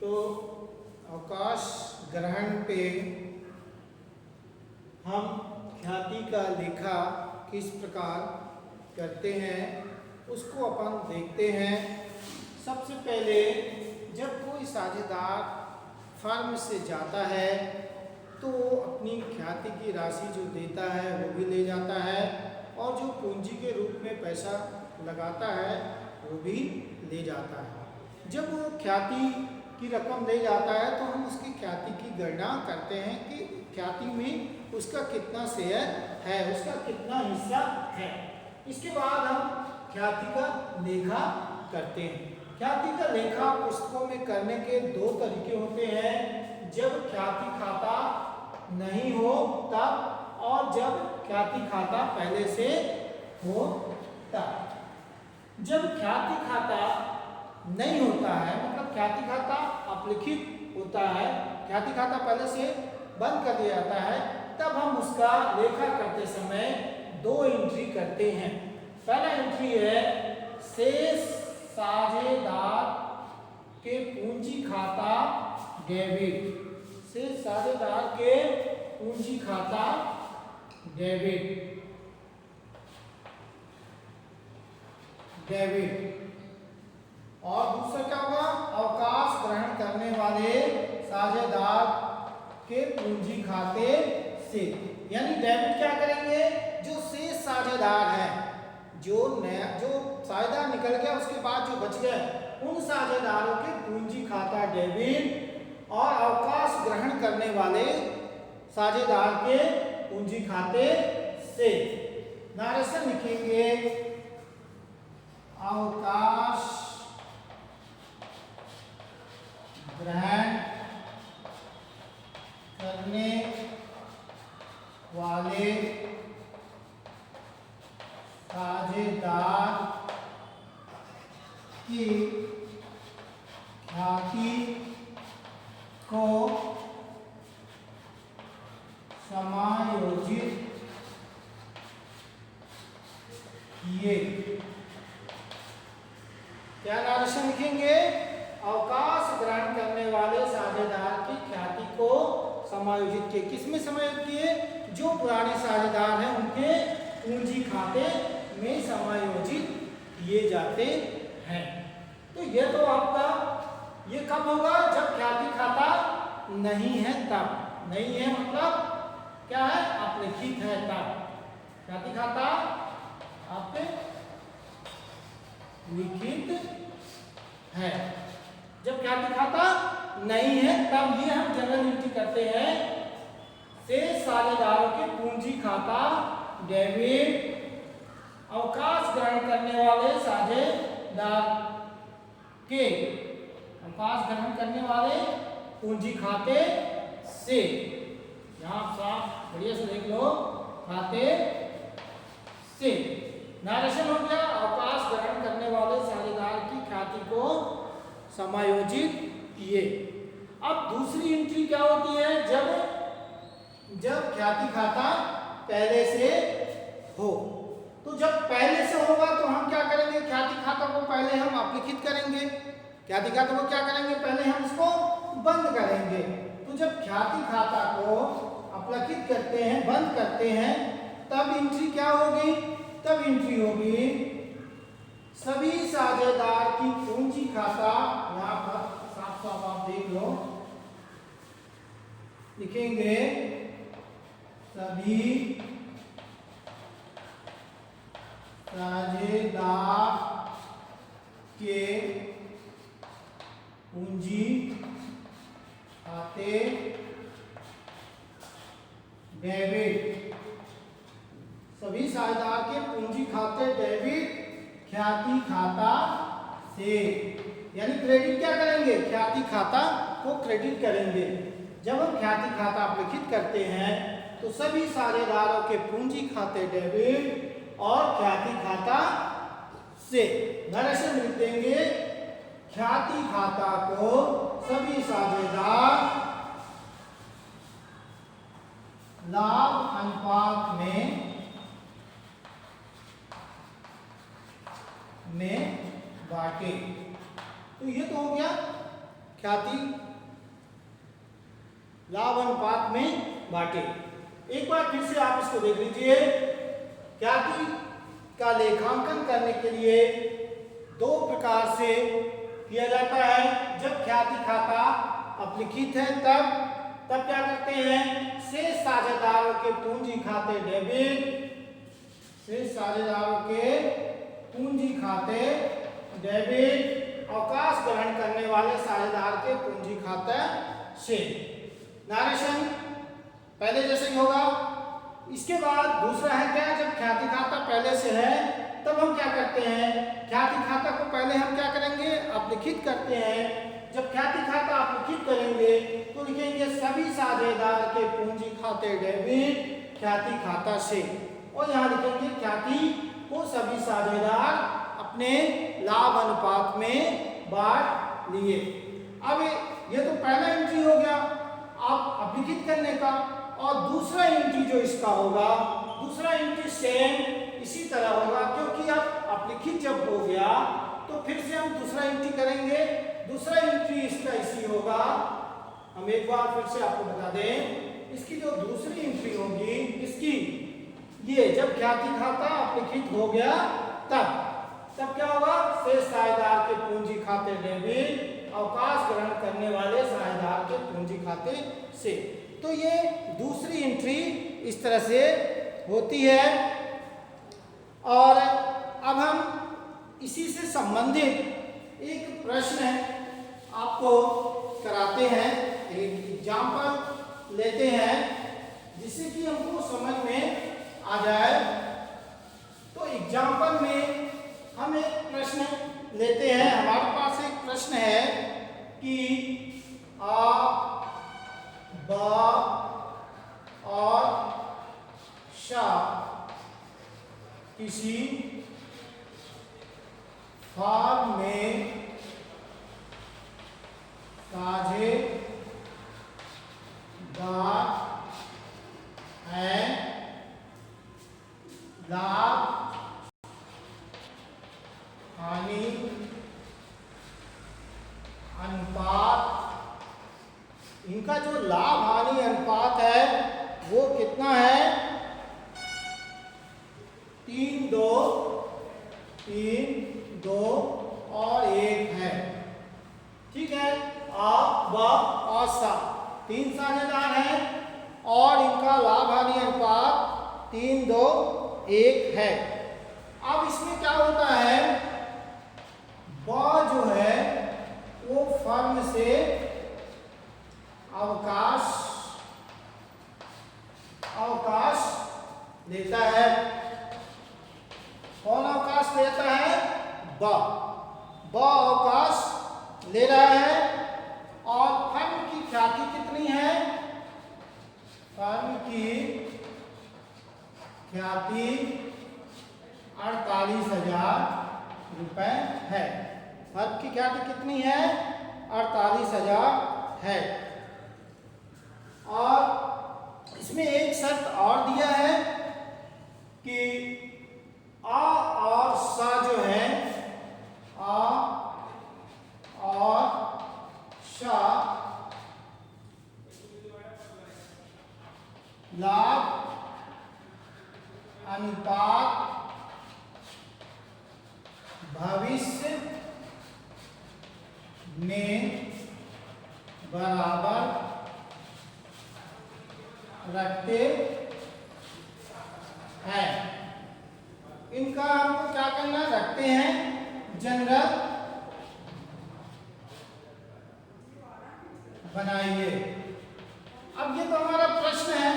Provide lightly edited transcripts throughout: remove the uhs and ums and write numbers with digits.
तो अवकाश ग्रहण पे हम ख्याति का लेखा किस प्रकार करते हैं उसको अपन देखते हैं। सबसे पहले जब कोई साझेदार फर्म से जाता है तो अपनी ख्याति की राशि जो देता है वो भी ले जाता है और जो पूंजी के रूप में पैसा लगाता है वो भी ले जाता है। जब वो ख्याति की रकम ले जाता है तो हम उसकी ख्याति की गणना करते हैं कि ख्याति में उसका कितना शेयर है, उसका कितना हिस्सा है। इसके बाद हम ख्याति का लेखा करते हैं। ख्याति का लेखा पुस्तकों में करने के दो तरीके होते हैं, जब ख्याति खाता नहीं हो तब, और जब ख्याति खाता पहले से हो तब। जब ख्याति खाता नहीं होता है, मतलब ख्याति खाता अपलिखित होता है, ख्याति खाता पहले से बंद कर दिया जाता है, तब हम उसका लेखा करते समय दो एंट्री करते हैं। पहला एंट्री है शेष साझेदार के पूंजी खाता डेबिट। शेष साझेदार के पूंजी खाता डेबिट और दूसरा क्या होगा, अवकाश ग्रहण करने वाले साझेदार के पूंजी खाते से। यानी डेबिट क्या करेंगे, जो शेष साझेदार है, जो साझेदार निकल गया उसके बाद जो बच गए उन साझेदारों के पूंजी खाता डेबिट, और अवकाश ग्रहण करने वाले साझेदार के पूंजी खाते से। नारेशन लिखेंगे अवकाश ग्रहण करने वाले साझेदार की ख्याति को समायोजित किए। क्या नारेशन लिखेंगे, अवकाश ग्रहण करने वाले साझेदार की ख्याति को समायोजित किए। किसमें समायोजित किए, जो पुराने साझेदार हैं उनके पूंजी खाते में समायोजित किए जाते हैं। तो ये तो आपका, ये कब होगा, जब ख्याति खाता नहीं है तब। नहीं है मतलब क्या है, अपलिखित है तब। ख्याति खाता अपलिखित है। जब ख्याति खाता नहीं है तब ये हम जनरल एंट्री करते हैं, शेष साझेदारों के पूंजी खाता डेबिट, अवकाश ग्रहण करने वाले साझेदार के, अवकाश ग्रहण करने वाले पूंजी खाते से। यहां साफ बढ़िया से देख लो, खाते से। नारेशन हो गया, अवकाश ग्रहण करने वाले साझेदार की ख्याति को समायोजित किए। अब दूसरी एंट्री क्या होती है, जब ख्याति खाता पहले से हो। तो जब पहले से होगा तो हम क्या करेंगे, ख्याति खाता को पहले हम अपलिखित करेंगे, ख्याति खाता को क्या करेंगे, पहले हम इसको बंद करेंगे। तो जब ख्याति खाता को अपलिखित करते हैं, बंद करते हैं, तब एंट्री क्या होगी, तब एंट्री होगी सभी साझेदार की पूंजी खाता। यहां पर साफ साफ आप देख लो, लिखेंगे सभी साझेदार के पूंजी खाते डेबिट। सभी साझेदार के पूंजी खाते डेबिट ख्याति खाता से। यानी क्रेडिट क्या करेंगे, ख्याति खाता को क्रेडिट करेंगे। जब हम ख्याति खाता अपलिखित करते हैं तो सभी साझेदारों के पूंजी खाते डेबिट और ख्याति खाता से। नरेशन लिख देंगे, ख्याति खाता को सभी साझेदार लाभ अनुपात में बांटे। तो ये तो हो गया ख्याति लाभ अनुपात में बांटे। एक बार फिर से आप इसको देख लीजिए। ख्याति का लेखांकन करने के लिए दो प्रकार से किया जाता है। जब ख्याति खाता अपलिखित है तब क्या करते हैं, शेष साझेदारों के पूंजी खाते डेबिट, शेष साझेदारों के पूंजी खाते डेबिट, अवकाश ग्रहण करने वाले साझेदार के पूंजी खाते से। नारेशन पहले जैसे ही होगा। इसके बाद दूसरा है क्या, जब ख्याति खाता पहले से है तब हम क्या करते हैं, ख्याति खाता को पहले हम क्या करेंगे, अपलिखित करते हैं। जब ख्याति खाता अपलिखित करेंगे तो लिखेंगे सभी साझेदार के पूंजी खाते डेबिट ख्याति खाता से, और यहाँ लिखेंगे ख्याति को सभी साझेदार अपने लाभ अनुपात में बांट लिए। अब ये तो पहला एंट्री हो गया आप अपलिखित करने का, और दूसरा एंट्री जो इसका होगा, दूसरा एंट्री सेम इसी तरह होगा, क्योंकि अब अपलिखित जब हो गया तो फिर से हम दूसरा एंट्री करेंगे। दूसरा एंट्री इसका इसी होगा। हम एक बार फिर से आपको बता दें, इसकी जो दूसरी एंट्री होगी इसकी, ये जब ख्याति खाता अपलिखित हो गया तब क्या होगा, शेष साझेदार के पूंजी खाते डेबिट, अवकाश ग्रहण करने वाले साझेदार के पूंजी खाते से। तो ये दूसरी एंट्री इस तरह से होती है। और अब हम इसी से संबंधित एक प्रश्न आपको कराते हैं, एक एग्जाम्पल लेते हैं जिससे कि हमको समझ में आ जाए। तो एग्जाम्पल में हम एक प्रश्न लेते हैं। हमारे पास एक प्रश्न है कि आ, बा और शा किसी फार्म में साझेदार हैं, लाभ हानि अनुपात, इनका जो लाभ हानि अनुपात है वो कितना है, 3-2 और 1 है। ठीक है, आ, ब और सा तीन साझेदार हैं और इनका लाभ हानि अनुपात 3-2-1 है। अब इसमें क्या होता है, ब जो है वो फर्म से अवकाश लेता है। कौन अवकाश लेता है, ब अवकाश ले रहा है। और फर्म की ख्याति कितनी है, फर्म की ख्याति 48,000 रुपए है। फर्म की ख्याति कितनी है, 48,000 है। और इसमें एक शर्त और दिया है कि आ और सा जो है, आ और शा लाभ अनुपात भविष्य में बराबर रखते हैं। इनका हमको क्या करना, रखते हैं जनरल बनाइए। अब ये तो हमारा प्रश्न है,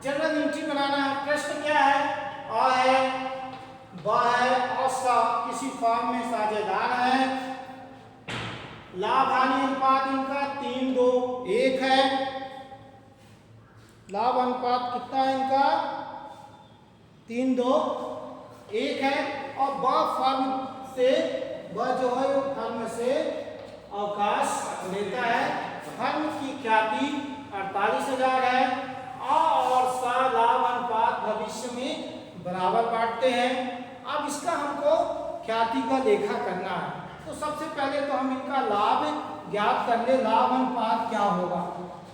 जनरल एंट्री बनाना है। प्रश्न क्या है, आ है, ब है और सा किसी फॉर्म में साझेदार है। लाभ हानि अनुपात इनका 3-2-1 है। लाभ अनुपात कितना है इनका, 3-2-1 है। और ब फर्म से, ब जो है वो फर्म से अवकाश लेता है। फर्म की ख्याति 48,000 है। आ और सा लाभ अनुपात भविष्य में बराबर बांटते हैं। अब इसका हमको ख्याति का लेखा करना है। तो सबसे पहले तो हम इनका लाभ ज्ञात कर ले लाभ अनुपात क्या होगा।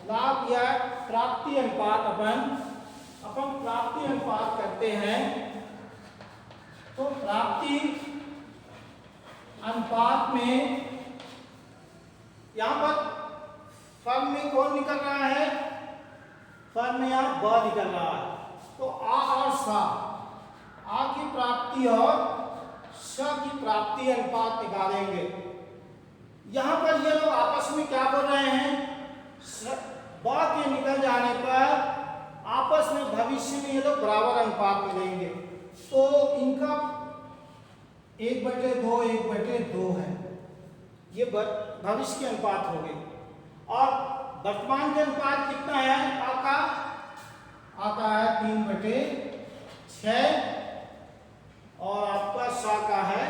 लाभ या प्राप्ति अनुपात अपन प्राप्ति अनुपात करते हैं। तो प्राप्ति अनुपात में यहां पर फर्म में कौन निकल रहा है, फर्म में यहां ब निकल रहा है। तो आ और सा, आ की प्राप्ति और स की प्राप्ति अनुपात निकालेंगे। यहां पर ये लोग आपस में क्या बोल रहे हैं, ब के निकल जाने पर आपस में भविष्य में ये लोग बराबर अनुपात मिलेंगे। तो इनका 1/2 1/2 है, ये भविष्य के अनुपात हो गए। और वर्तमान के अनुपात कितना है, आता है 3/6 और आपका सा का है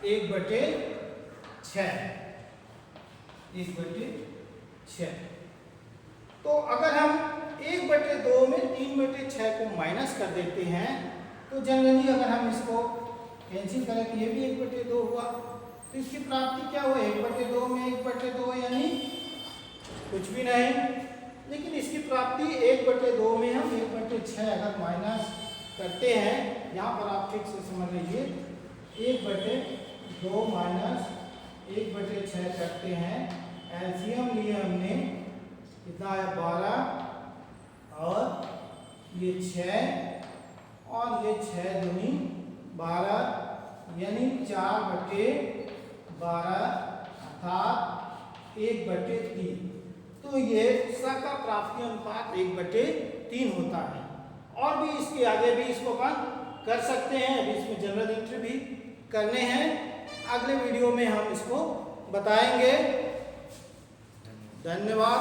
1/6। तो अगर हम 1/2 में 3/6 को माइनस कर देते हैं तो जनरली अगर हम इसको कैंसिल करें तो ये भी 1/2 हुआ। तो इसकी प्राप्ति क्या हुआ, 1/2 में 1/2 यानी कुछ भी नहीं। लेकिन इसकी प्राप्ति 1/2 में हम 1/6 अगर माइनस करते हैं, यहाँ पर आप ठीक से समझ लीजिए, 1/2 माइनस 1/6 करते हैं। एलसीएम लिए हमने, कितना है 12 और ये 6 और ये 6 दूनी 12 यानी 4/12 अर्थात 1/3। तो ये स का प्राप्ति अनुपात 1/3 होता है। और भी इसके आगे भी इसको अपन कर सकते हैं, अभी इसमें जनरल एंट्री भी करने हैं, अगले वीडियो में हम इसको बताएंगे। धन्यवाद।